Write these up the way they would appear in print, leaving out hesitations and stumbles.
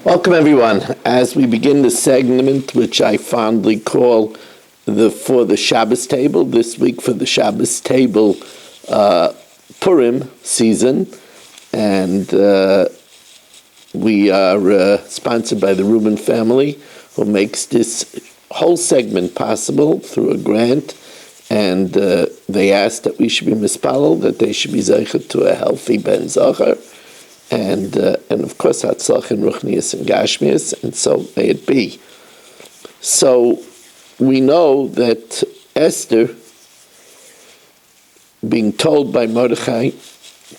Welcome, everyone. As we begin the segment, which I fondly call for the Shabbos table, this week for the Shabbos table Purim season, and we are sponsored by the Rubin family, who makes this whole segment possible through a grant, and they asked that we should be mispalel, that they should be zeichet to a healthy ben zachar, and of course hatzlach in ruchnius and gashmius, and so may it be. So we know that Esther, being told by Mordechai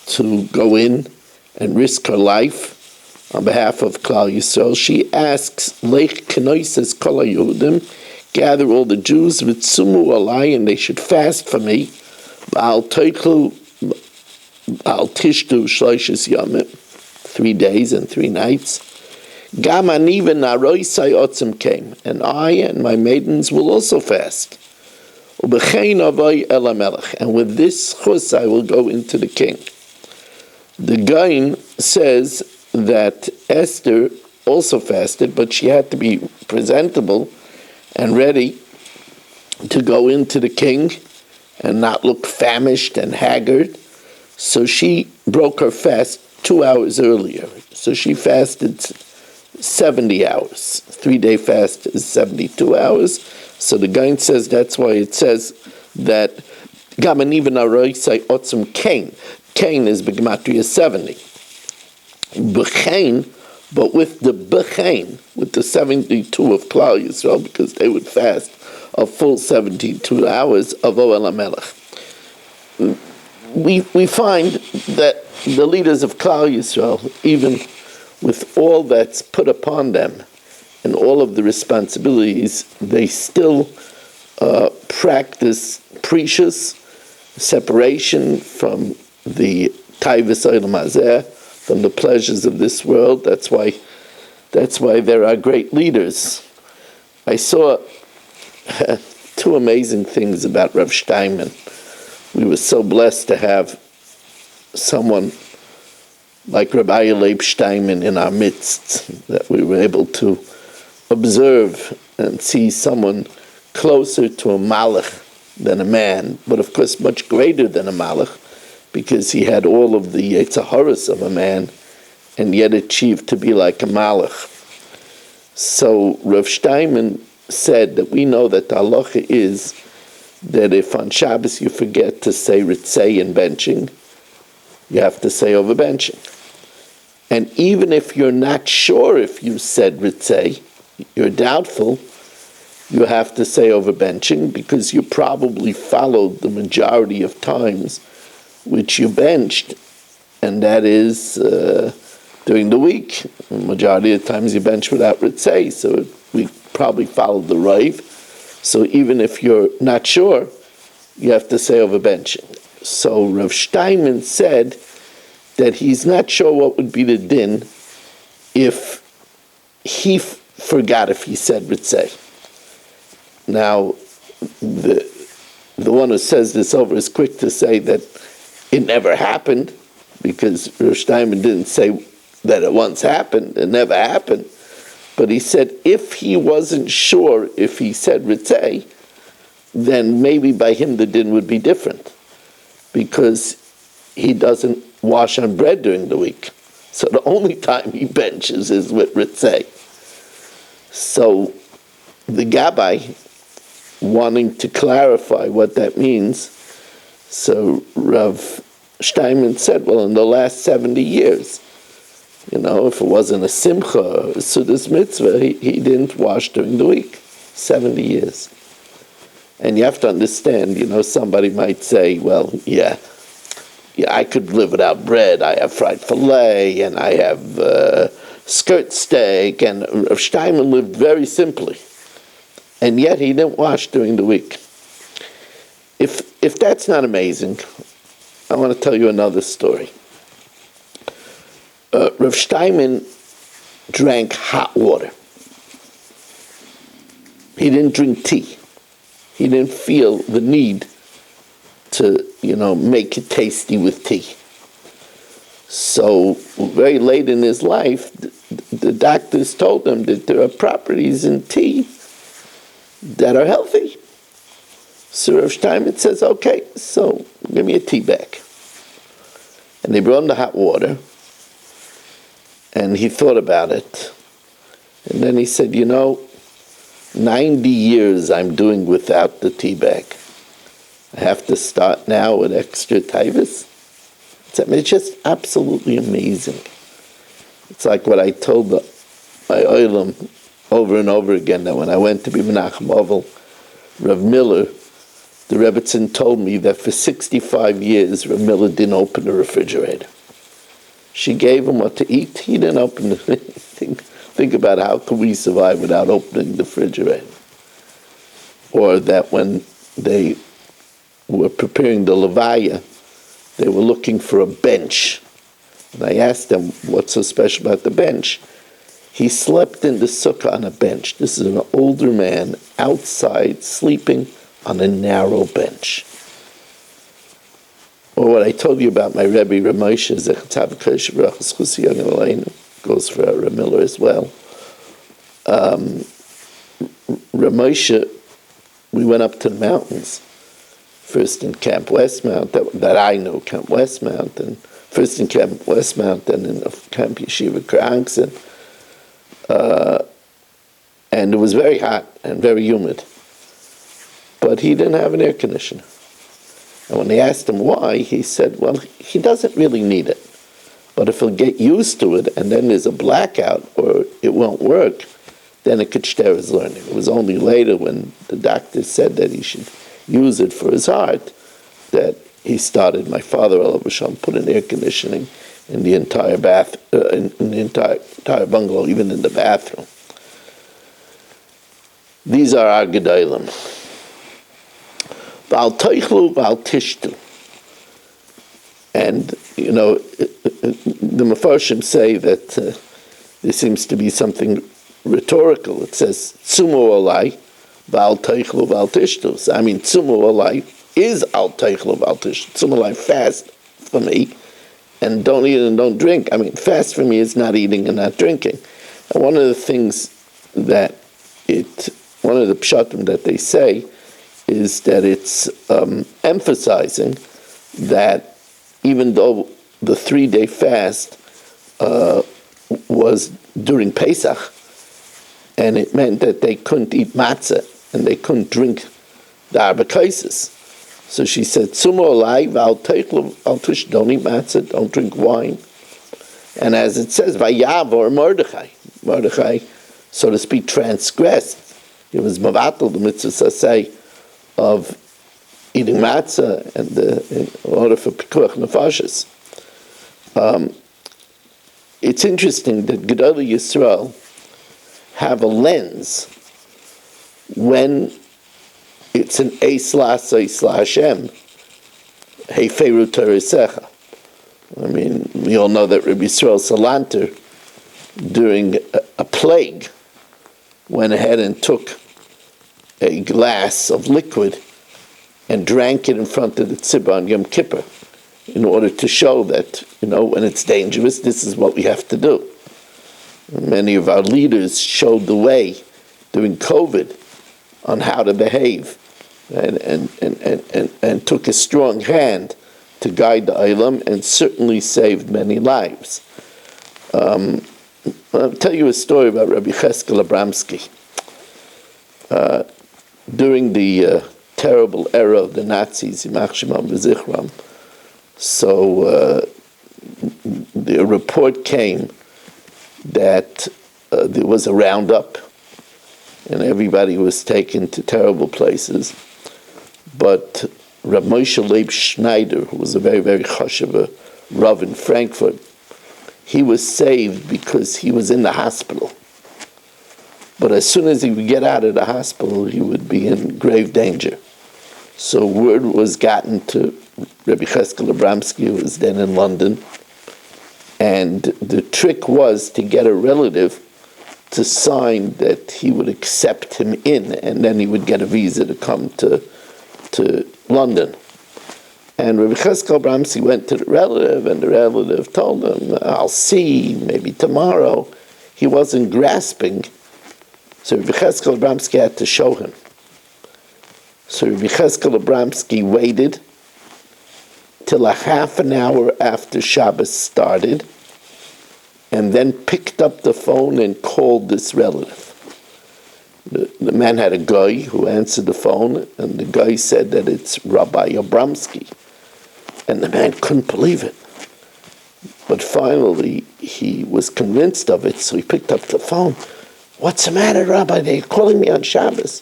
to go in and risk her life on behalf of Klal Yisrael, she asks, Lech kenoises kol haYehudim, gather all the Jews, v'tzumu alai, and they should fast for me, v'al toichlu, al tishtu shloishes yamim, 3 days and 3 nights. Gam ani v'naroisai otzim came, and I and my maidens will also fast. U'b'chein avai el hamelech, and with this chus I will go into the king. The Gaon says that Esther also fasted, but she had to be presentable and ready to go into the king and not look famished and haggard. So she broke her fast 2 hours earlier. So she fasted 70 hours. 3-day fast is 72 hours. So the Gaon says that's why it says that Gaman even Aroisai Otzim Kain. Kain is B'gematria 70. B'chein, but with the B'chein, with the 72 of Klal Yisrael, because they would fast a full 72 hours of Oel HaMelech. We find that the leaders of Klal Yisrael, even with all that's put upon them and all of the responsibilities, they still practice precious separation from the taivas olam hazeh, from the pleasures of this world. That's why there are great leaders. I saw 2 amazing things about Rav Steinman. We were so blessed to have someone like Rabbi Leib Steinman in our midst, that we were able to observe and see someone closer to a malach than a man, but of course much greater than a malach, because he had all of the yetzaharas of a man and yet achieved to be like a malach. So Rav Steinman said that we know that the halacha is that if on Shabbos you forget to say ritzei in benching, you have to say over benching. And even if you're not sure if you said ritzei, you're doubtful, you have to say over benching, because you probably followed the majority of times which you benched, and that is during the week. The majority of the times you bench without ritzei, so we probably followed the raiv. So even if you're not sure, you have to say over benching. So Rav Steinman said that he's not sure what would be the din if he forgot if he said ritzei. Now, the one who says this over is quick to say that it never happened, because Rav Steinman didn't say that it once happened, it never happened. But he said if he wasn't sure if he said ritzei, then maybe by him the din would be different, because he doesn't wash on bread during the week. So the only time he benches is with ritzei. So the Gabbai, wanting to clarify what that means, so Rav Steinman said, well, in the last 70 years, if it wasn't a simcha or a sudas mitzvah, he didn't wash during the week. 70 years. And you have to understand, somebody might say, well, yeah, I could live without bread. I have fried filet, and I have skirt steak, and Rav Steinman lived very simply. And yet he didn't wash during the week. If that's not amazing, I want to tell you another story. Rav Steinman drank hot water. He didn't drink tea. He didn't feel the need to, make it tasty with tea. So very late in his life, the doctors told him that there are properties in tea that are healthy. So Rav Steinmetz says, okay, so give me a tea bag. And they brought him the hot water, and he thought about it. And then he said, 90 years I'm doing without the tea bag. I have to start now with extra taivas. It's just absolutely amazing. It's like what I told my oilam over and over again, that when I went to be Menachem Ovel, Rav Miller, the Rebbetzin told me that for 65 years, Rav Miller didn't open the refrigerator. She gave him what to eat. He didn't open anything. Think about how could we survive without opening the refrigerator. Or that when they were preparing the levaya, they were looking for a bench. And I asked them, what's so special about the bench? He slept in the sukkah on a bench. This is an older man outside sleeping on a narrow bench. Or what I told you about my Rebbe Ramosha, goes for Rav Miller as well. Ramosha, we went up to the mountains, first in Camp Westmount, that I know, Camp Westmount, and first in Camp Westmount, then in Camp Yeshiva Krankson. And it was very hot and very humid. But he didn't have an air conditioner. And when they asked him why, he said, well, he doesn't really need it. But if he'll get used to it, and then there's a blackout, or it won't work, then it could share his learning. It was only later when the doctor said that he should use it for his heart that he started. My father, Alav Hashem, put an air conditioning in the entire in the entire bungalow, even in the bathroom. These are our gedolim. Val toichlu, val tishtu. And, the Mefarshim say that there seems to be something rhetorical. It says, tzumu olai, val toichlu, val tishtu. So, tzumu olai is al toichlu, val tishtu. Tzumu olai, fast for me, and don't eat and don't drink. Fast for me is not eating and not drinking. And one of the things that one of the pshatim that they say is that it's emphasizing that even though the 3-day fast was during Pesach, and it meant that they couldn't eat matzah and they couldn't drink the arba kaisis. So she said, Tzumo olai v'al teichlu al tush, don't eat matzah, don't drink wine. And as it says, Vayavor Mordechai. Mordechai, so to speak, transgressed. He was mavatal, the mitzvah say, of eating matzah and in order for pikuach nefashis. It's interesting that Gedolei Yisrael have a lens when it's an Eis Lasei Hashem, Heiferu Teresecha. We all know that Rabbi Yisrael Salanter, during a plague, went ahead and took a glass of liquid and drank it in front of the tzibah on Yom Kippur in order to show that, when it's dangerous, this is what we have to do. Many of our leaders showed the way during COVID on how to behave and took a strong hand to guide the Olam and certainly saved many lives. I'll tell you a story about Rabbi Cheskel Abramsky. During the terrible era of the Nazis, Yimach Shemam V'Zichram, so the report came that there was a roundup and everybody was taken to terrible places. But Reb Moshe Leib Schneider, who was a very, very chashuv Rav in Frankfurt, he was saved because he was in the hospital. But as soon as he would get out of the hospital, he would be in grave danger. So word was gotten to Rabbi Cheskel Abramsky, who was then in London, and the trick was to get a relative to sign that he would accept him in, and then he would get a visa to come to London. And Rabbi Cheskel Abramsky went to the relative, and the relative told him, I'll see, maybe tomorrow. he wasn't grasping, so Rabbi Cheskel Abramsky had to show him. So Rabbi Cheskel Abramsky waited till a half an hour after Shabbos started, and then picked up the phone and called this relative. The man had a guy who answered the phone, and the guy said that it's Rabbi Abramsky. And the man couldn't believe it. But finally, he was convinced of it, so he picked up the phone. "What's the matter, Rabbi? They're calling me on Shabbos."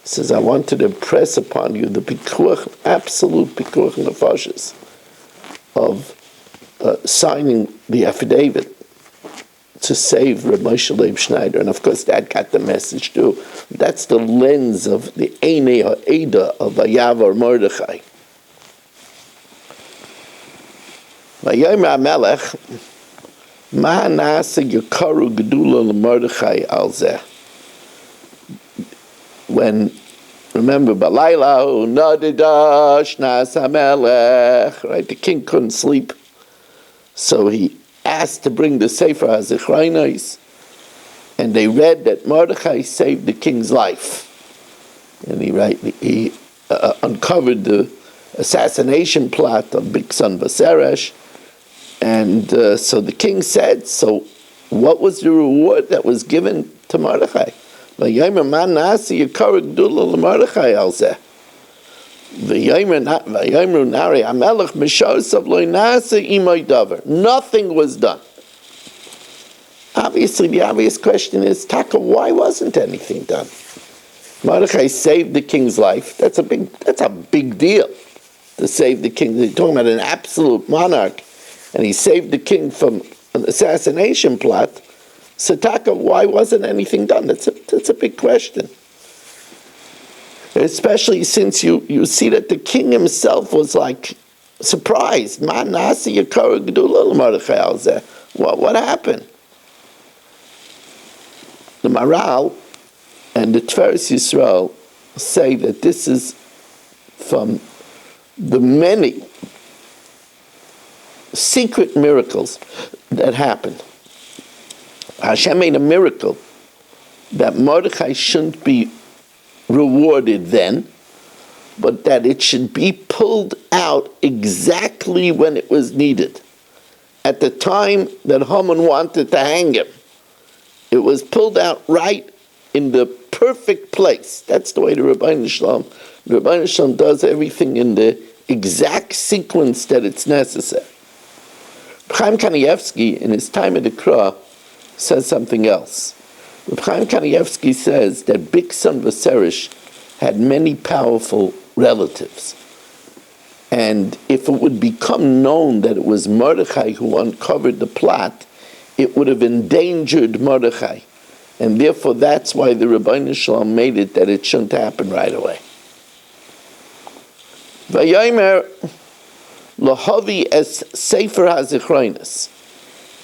He says, "I wanted to impress upon you the pikuach, absolute pikuach nefashos of signing the affidavit to save Reb Moshe Leib Schneider." And of course, that got the message too. That's the lens of the Einei Ha'eda of Vayavar Mordechai. Vayomer HaMelech, Ma na'aseh yikaru gedula leMordechai al zeh. When, remember, Balayla nadida shnas HaMelech, right? The king couldn't sleep, so he asked to bring the Sefer HaZichraynos, and they read that Mordechai saved the king's life. And he uncovered the assassination plot of Bigsan Vaseresh, and so the king said, so what was the reward that was given to Mordechai? Vayomer man na'aseh yikaru gedula leMordechai al zeh. Nothing was done. Obviously, the obvious question is, Taka, why wasn't anything done? Mordechai saved the king's life. That's a big deal to save the king. They're talking about an absolute monarch, and he saved the king from an assassination plot. So Taka, why wasn't anything done? That's a big question. Especially since you see that the king himself was like surprised. What happened? The Maral and the Tiferes Yisrael say that this is from the many secret miracles that happened. Hashem made a miracle that Mordechai shouldn't be rewarded then, but that it should be pulled out exactly when it was needed. At the time that Haman wanted to hang him, it was pulled out right in the perfect place. That's the way the Rabbeinu Shalom does everything in the exact sequence that it's necessary. Chaim Kanievsky, in his time at the Kra, says something else. Chaim Kanievsky says that Bigsan Vaseresh had many powerful relatives. And if it would become known that it was Mordechai who uncovered the plot, it would have endangered Mordechai. And therefore that's why the Rabbeinu Shalom made it that it shouldn't happen right away. Vayomer Lahavi es Sefer HaZichraynos.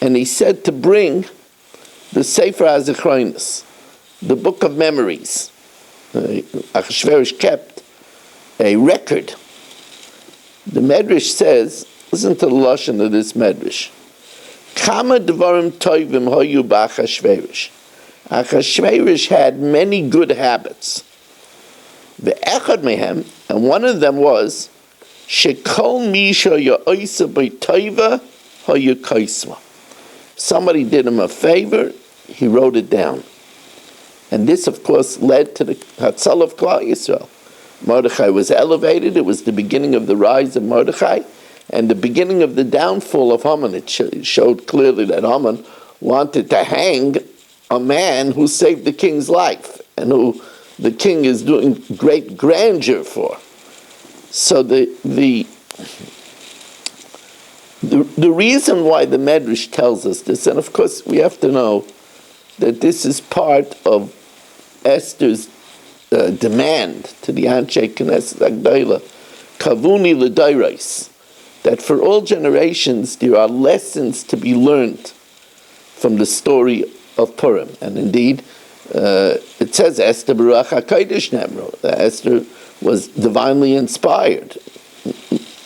And he said to bring the Sefer HaZichraynos, the book of memories. Achashverosh kept a record. The Medrash says, listen to the lashon of this Medrash. Kama dvarim toivim hoyu b'Achashverosh. Achashverosh had many good habits. Ve'echad mehem, and one of them was shekol misha ya'oisa b'toiva hoyu kaisma. Somebody did him a favor, he wrote it down. And this, of course, led to the Hatzal of Klal Yisrael. Mordechai was elevated. It was the beginning of the rise of Mordechai and the beginning of the downfall of Haman. It showed clearly that Haman wanted to hang a man who saved the king's life and who the king is doing great grandeur for. So the reason why the Medrash tells us this, and of course we have to know that this is part of Esther's demand to the Anshe Knesset Agdayla, Kavuni L'Dairais, that for all generations there are lessons to be learned from the story of Purim. And indeed, it says Esther Baruch HaKodesh Nemro, that Esther was divinely inspired.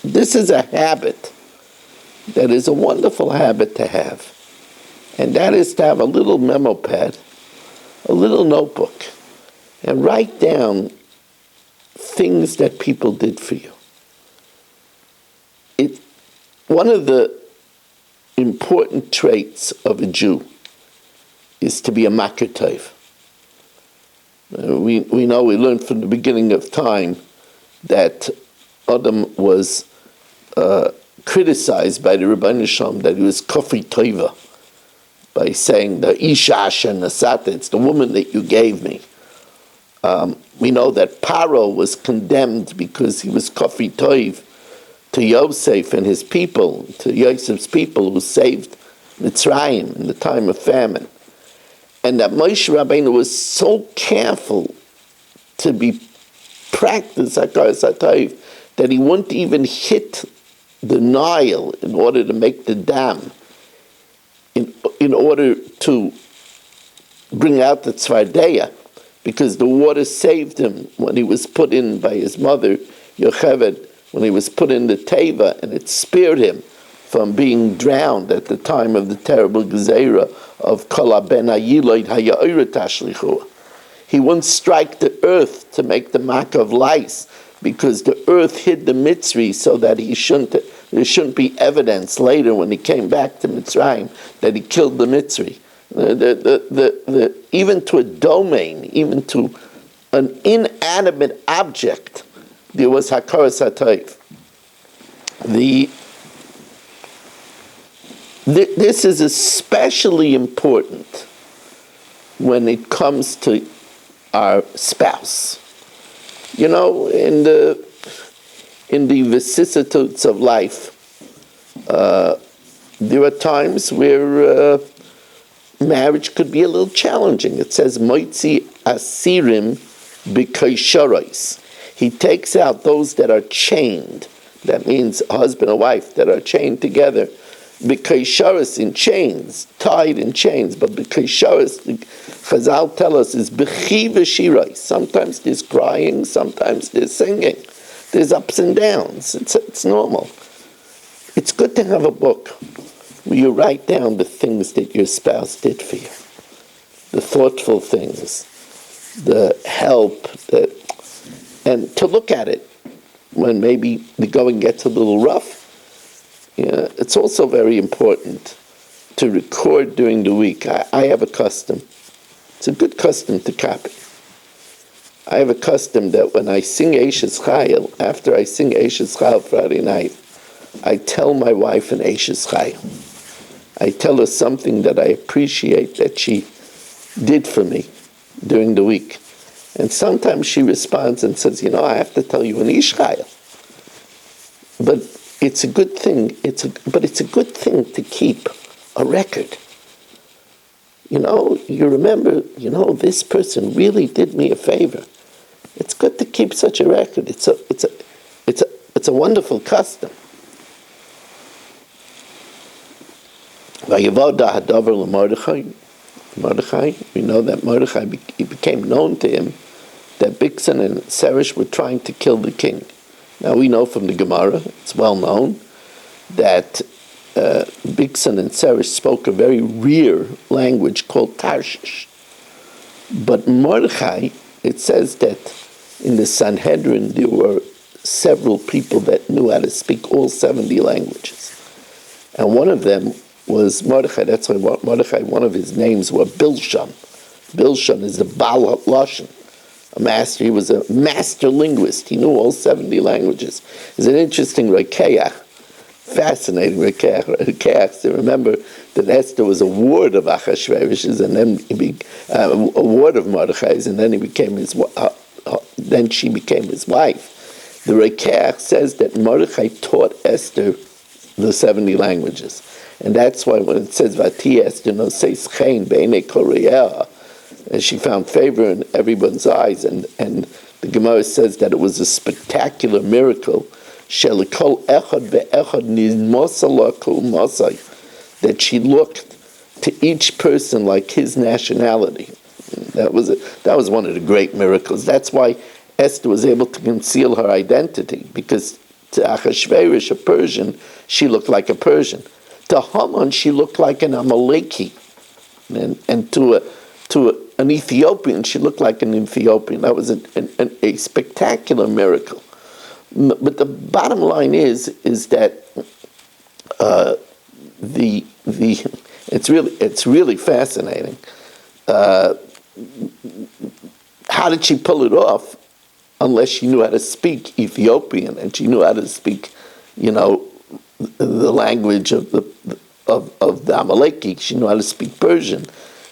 This is a habit that is a wonderful habit to have. And that is to have a little memo pad, a little notebook, and write down things that people did for you. One of the important traits of a Jew is to be a makir tov. We learned from the beginning of time that Adam was criticized by the Rebbeinu Shalom that he was kofi tova, by saying the isha asher nasata, it's the woman that you gave me. We know that Paro was condemned because he was kofi tov to Yosef and his people, to Yosef's people who saved Mitzrayim in the time of famine. And that Moshe Rabbeinu was so careful to be practiced Hakaras HaTov that he wouldn't even hit the Nile in order to make the dam, in order to bring out the Tzvardeya, because the water saved him when he was put in by his mother, Yocheved, when he was put in the Teva, and it spared him from being drowned at the time of the terrible Gezerah of Kol ben Hayiloid Haya'ira Tashlichua. He wouldn't strike the earth to make the mark of lice, because the earth hid the Mitzri so that there shouldn't be evidence later when he came back to Mitzrayim that he killed the Mitzri. Even to a domain, even to an inanimate object, there was Hakaras HaTov. This is especially important when it comes to our spouse. In the vicissitudes of life, there are times where marriage could be a little challenging. It says, Moitzi asirim b'kaisharais. He takes out those that are chained. That means a husband and wife that are chained together. B'kaisharais, in chains, tied in chains. But b'kaisharais, Chazal tell us, is b'chi v'shirais. Sometimes there's crying, sometimes there's singing. There's ups and downs. It's normal. It's good to have a book where you write down the things that your spouse did for you. The thoughtful things, the help, and to look at it when maybe the going gets a little rough. It's also very important to record during the week. I have a custom. It's a good custom to copy. I have a custom that when I sing Eishes Chayil, after I sing Eishes Chayil Friday night, I tell my wife an Eishes Chayil. I tell her something that I appreciate that she did for me during the week. And sometimes she responds and says, I have to tell you an Ish Chayil. But it's a good thing. It's a good thing to keep a record. You remember, this person really did me a favor. It's good to keep such a record. It's a wonderful custom. Mordechai, we know that Mordechai became known to him that Bigsan and Seresh were trying to kill the king. Now we know from the Gemara, it's well known, that Bigsan and Seresh spoke a very rare language called Tarshish. But Mordechai, it says that in the Sanhedrin there were several people that knew how to speak all 70 languages. And one of them was Mordechai. That's why Mordechai, one of his names was Bilshan. Bilshan is the Baal Lashon, a master. He was a master linguist. He knew all 70 languages. It's an interesting Rekeach, fascinating Rekeach. So remember that Esther was a ward of Achashverosh's, and then a ward of Mordechai's, and then he became then she became his wife. The Rekeach says that Mordechai taught Esther the 70 languages. And that's why when it says Vati Esther no says Chen Beinei Koreah, and she found favor in everyone's eyes, and the Gemara says that it was a spectacular miracle. Shelikol echad ve'echad nizmosalaku mosai, that she looked to each person like his nationality. That was one of the great miracles. That's why Esther was able to conceal her identity, because to Achashverosh, a Persian, she looked like a Persian. To Haman, she looked like an Amaleki. and an Ethiopian, she looked like an Ethiopian. That was a spectacular miracle. But the bottom line is that it's really fascinating. How did she pull it off? Unless she knew how to speak Ethiopian and she knew how to speak, the language of the Amaleki. She knew how to speak Persian,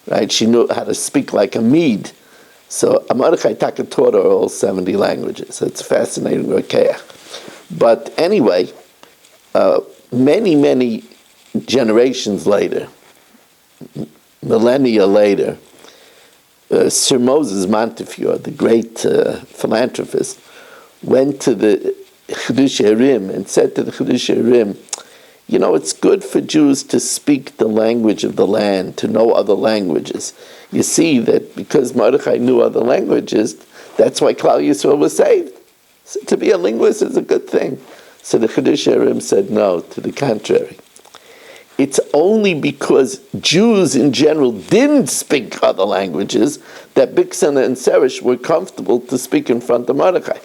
right? She knew how to speak like a Mede. So Mordechai Taka taught her all 70 languages. It's fascinating, Rokeach. But anyway, many generations later, millennia later, Sir Moses Montefiore, the great philanthropist, went to the Chidush Harim and said to the Chidush Harim, it's good for Jews to speak the language of the land, to know other languages. You see that because Mordechai knew other languages, that's why Klal Yisrael was saved. So to be a linguist is a good thing. So the Chidush Harim said no, to the contrary. It's only because Jews in general didn't speak other languages that Bixana and Serish were comfortable to speak in front of Mordechai.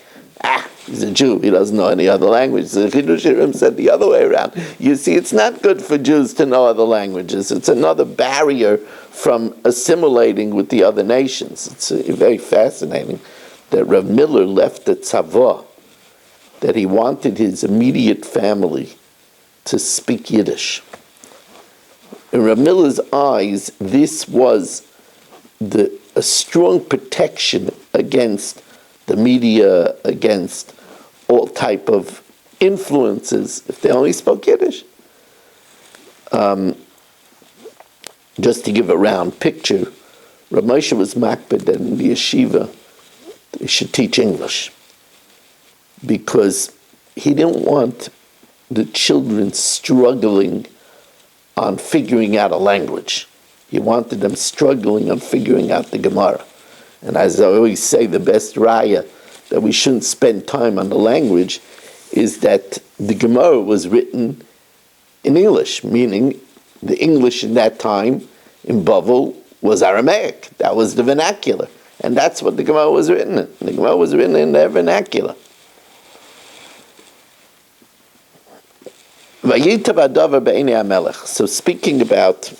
He's a Jew, he doesn't know any other language. The Chidush Harim said the other way around. You see, it's not good for Jews to know other languages. It's another barrier from assimilating with the other nations. It's very fascinating that Rav Miller left the tzavah, that he wanted his immediate family to speak Yiddish. In Rav Miller's eyes, this was a strong protection against the media, against all type of influences, if they only spoke Yiddish. Just to give a round picture, Rav Moshe was makbid that in the yeshiva they should teach English, because he didn't want the children struggling on figuring out a language. He wanted them struggling on figuring out the Gemara. And as I always say, the best raya that we shouldn't spend time on the language is that the Gemara was written in English, meaning the English in that time in Bavel was Aramaic. That was the vernacular. And that's what the Gemara was written in. The Gemara was written in their vernacular. So speaking about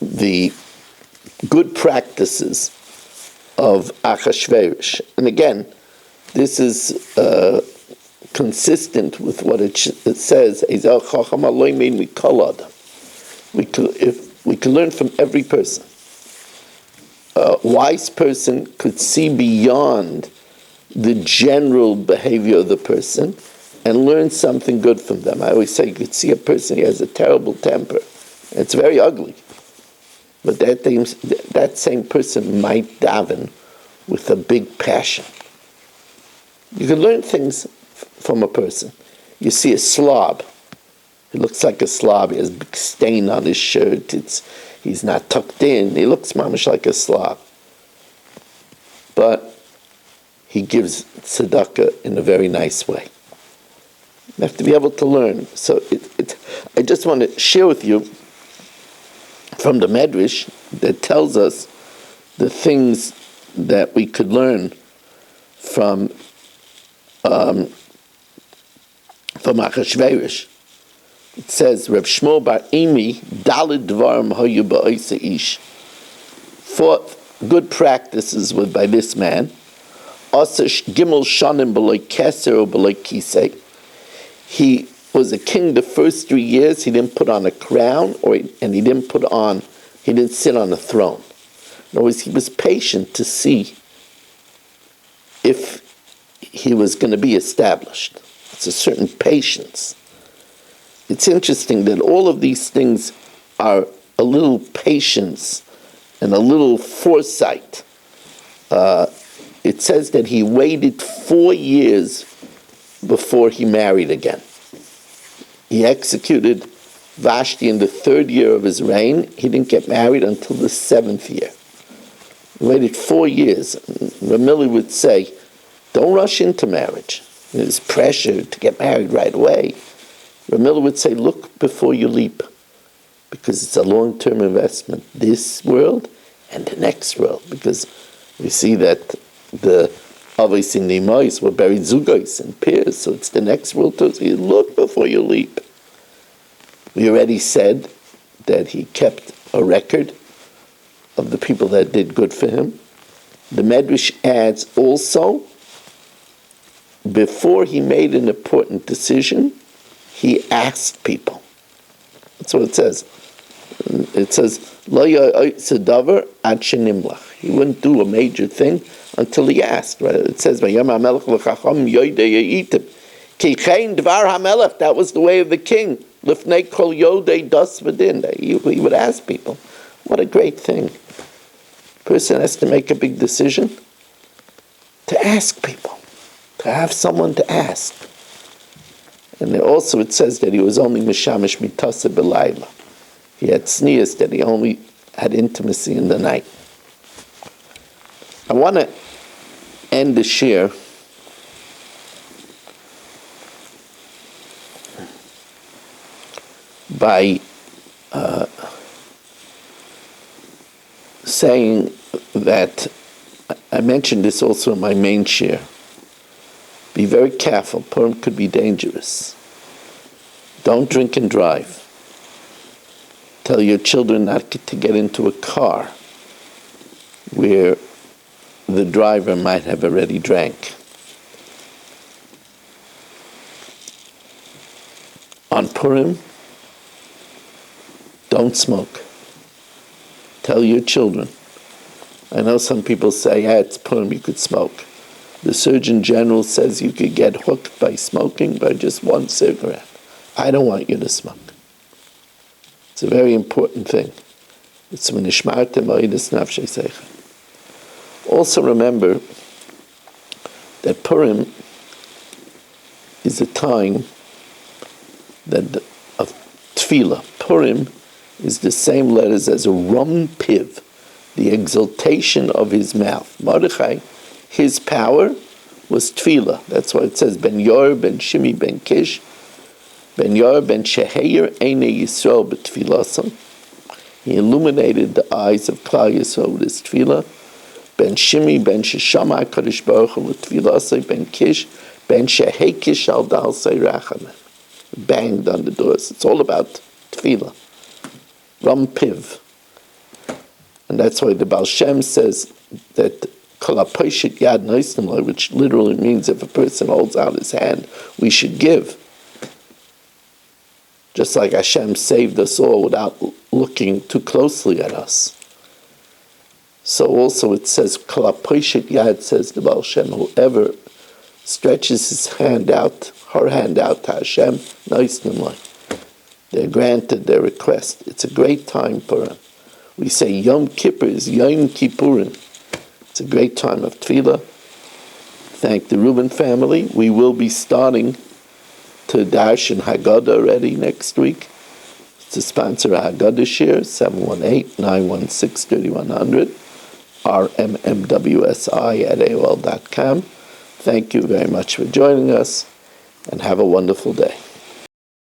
the good practices of Achashverosh, and again, this is consistent with what it says. We can learn from every person. A wise person could see beyond the general behavior of the person and learn something good from them. I always say you could see a person, he has a terrible temper. It's very ugly. But that same person might daven with a big passion. You can learn things from a person. You see a slob. He looks like a slob. He has a big stain on his shirt. He's not tucked in. He looks mamish like a slob. But he gives tzedakah in a very nice way. You have to be able to learn. So I just want to share with you from the Medrash that tells us the things that we could learn from Achashverosh. It says, Reb Shmuel bar Imi, Dalid Dvarim Hoyu Ba'oisa Ish. 4 good practices were by this man. Asa Gimel Shanim B'loi Keser or B'loi Kisei. He was a king the first 3 years. He didn't put on a crown, and he didn't sit on a throne. In other words, he was patient to see if he was going to be established. It's a certain patience. It's interesting that all of these things are a little patience and a little foresight. It says that he waited 4 years before he married again. He executed Vashti in the 3rd year of his reign. He didn't get married until the 7th year. He waited 4 years. Ramili would say, don't rush into marriage. There's pressure to get married right away. Ramili would say, look before you leap. because it's a long-term investment, this world and the next world, because we see that the Avos in Nemois were buried zugos and pairs, so it's the next world too. So you look before you leap. We already said that he kept a record of the people that did good for him. The Medrash adds also, before he made an important decision, he asked people. That's what it says. It says, Lo ya'otzadavar ad shenimlach. He wouldn't do a major thing until he asked. Right? It says, that was the way of the king. Lifnei kol yodei das v'din. He would ask people. What a great thing. Person has to make a big decision, to ask people, to have someone to ask. And also it says that he was only mishamish mitasa b'layla. He had sneers, that he only had intimacy in the night. I want to end the shir by saying that, I mentioned this also in my main shir, be very careful. Purim could be dangerous. Don't drink and drive. Tell your children not to get into a car where the driver might have already drank. On Purim, don't smoke. Tell your children. I know some people say, it's Purim, you could smoke. The Surgeon General says you could get hooked by smoking by just one cigarette. I don't want you to smoke. It's a very important thing. It's v'nishmartem oidus nafshei seicha. Also remember that Purim is a time of tefillah. Purim is the same letters as a rum piv, the exaltation of his mouth. Mordechai, his power was tefillah. That's why it says Ben Yor, Ben Shimi, Ben Kish, Ben Yor, Ben Sheheir, Eine Yisrael b'tfilasam. He illuminated the eyes of Klal Yisrael with his tefillah. Ben Shimi, Ben Sheshama HaKadosh Baruch Hu l'tfilasai, Ben Kish, Ben Shehei Kish al Dal Seirachameh. Banged on the doors. It's all about tefillah. Ram Piv. And that's why the Baal Shem says that Kolaposhit Yad Noisnimlai, which literally means if a person holds out his hand, we should give. Just like Hashem saved us all without looking too closely at us. So also it says, Kolaposhit Yad, says the Baal Shem, whoever stretches his hand out, her hand out to Hashem, Noisnimlai. They're granted their request. It's a great time, Purim. We say Yom Kippur is Yom Kippurim. It's a great time of tefillah. Thank the Reuben family. We will be starting to dash in Haggadah already next week. To sponsor a Haggadah share, 718-916-3100, rmmwsi@aol.com. Thank you very much for joining us, and have a wonderful day.